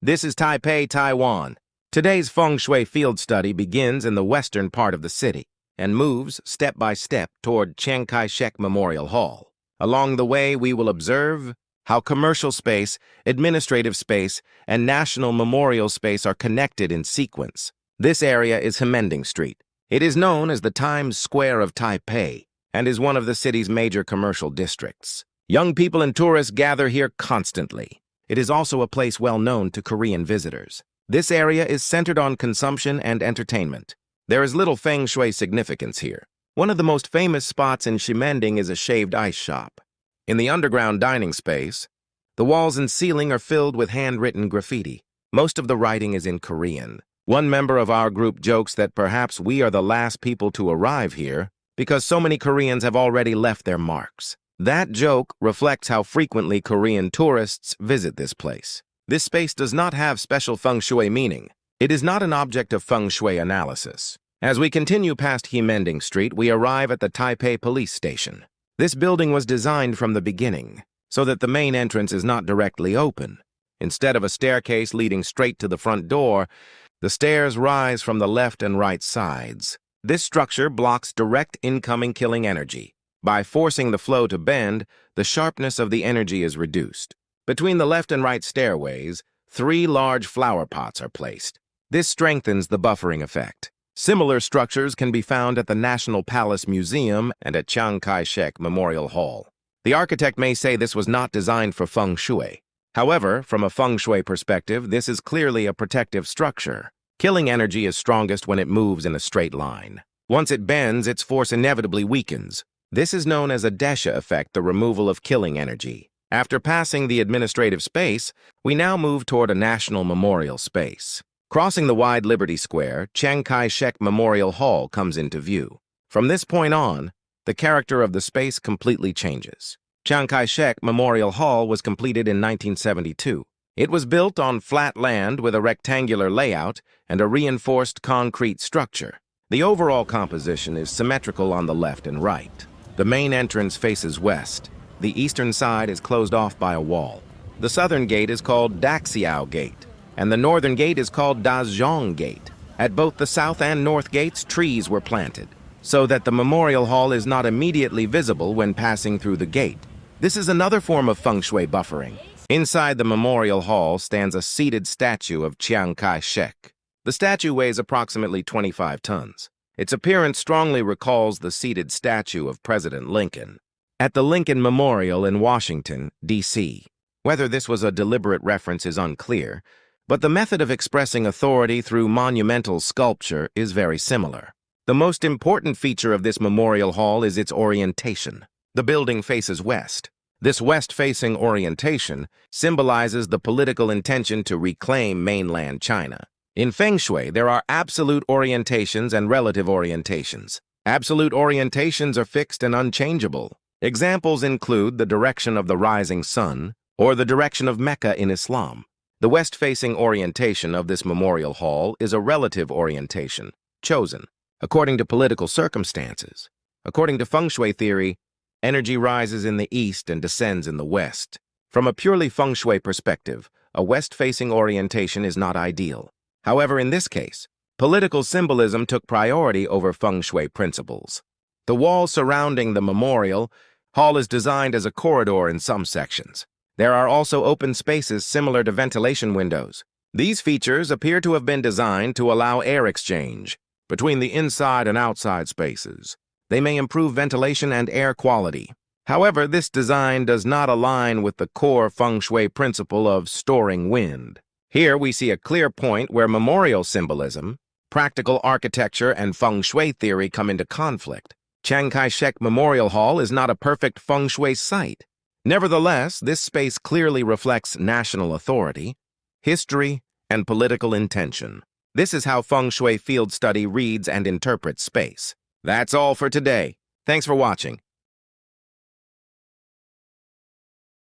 This is Taipei, Taiwan. Today's Feng Shui field study begins in the western part of the city and moves step by step toward Chiang Kai-shek Memorial Hall. Along the way, we will observe how commercial space, administrative space, and national memorial space are connected in sequence. This area is Ximendingto Street. It is known as the Times Square of Taipei and is one of the city's major commercial districts. Young people and tourists gather here constantly. It is also a place well known to Korean visitors. This area is centered on consumption and entertainment. There is little Feng Shui significance here. One of the most famous spots in Ximending is a shaved ice shop. In the underground dining space, the walls and ceiling are filled with handwritten graffiti. Most of the writing is in Korean. One member of our group jokes that perhaps we are the last people to arrive here because so many Koreans have already left their marks. That joke reflects how frequently Korean tourists visit this place. This space does not have special Feng Shui meaning. It is not an object of Feng Shui analysis. As we continue past Ximending Street, we arrive at the Taipei police station. This building was designed from the beginning so that the main entrance is not directly open. Instead of a staircase leading straight to the front door, the stairs rise from the left and right sides. This structure blocks direct incoming killing energy. By forcing the flow to bend, the sharpness of the energy is reduced. Between the left and right stairways, 3 large flower pots are placed. This strengthens the buffering effect. Similar structures can be found at the National Palace Museum and at Chiang Kai-shek Memorial Hall. The architect may say this was not designed for Feng Shui. However, from a Feng Shui perspective, this is clearly a protective structure. Killing energy is strongest when it moves in a straight line. Once it bends, its force inevitably weakens. This is known as a desha effect, the removal of killing energy. After passing the administrative space, we now move toward a national memorial space. Crossing the wide Liberty Square, Chiang Kai-shek Memorial Hall comes into view. From this point on, the character of the space completely changes. Chiang Kai-shek Memorial Hall was completed in 1972. It was built on flat land with a rectangular layout and a reinforced concrete structure. The overall composition is symmetrical on the left and right. The main entrance faces west. The eastern side is closed off by a wall. The southern gate is called Daxiao Gate, and the northern gate is called Dazhong Gate. At both the south and north gates, trees were planted, so that the memorial hall is not immediately visible when passing through the gate. This is another form of Feng Shui buffering. Inside the memorial hall stands a seated statue of Chiang Kai-shek. The statue weighs approximately 25 tons. Its appearance strongly recalls the seated statue of President Lincoln at the Lincoln Memorial in Washington, D.C. Whether this was a deliberate reference is unclear, but the method of expressing authority through monumental sculpture is very similar. The most important feature of this memorial hall is its orientation. The building faces west. This west-facing orientation symbolizes the political intention to reclaim mainland China. In Feng Shui, there are absolute orientations and relative orientations. Absolute orientations are fixed and unchangeable. Examples include the direction of the rising sun or the direction of Mecca in Islam. The west-facing orientation of this memorial hall is a relative orientation, chosen according to political circumstances. According to Feng Shui theory, energy rises in the east and descends in the west. From a purely Feng Shui perspective, a west-facing orientation is not ideal. However, in this case, political symbolism took priority over Feng Shui principles. The wall surrounding the memorial hall is designed as a corridor in some sections. There are also open spaces similar to ventilation windows. These features appear to have been designed to allow air exchange between the inside and outside spaces. They may improve ventilation and air quality. However, this design does not align with the core Feng Shui principle of storing wind. Here we see a clear point where memorial symbolism, practical architecture, and Feng Shui theory come into conflict. Chiang Kai-shek Memorial Hall is not a perfect Feng Shui site. Nevertheless, this space clearly reflects national authority, history, and political intention. This is how Feng Shui field study reads and interprets space. That's all for today. Thanks for watching.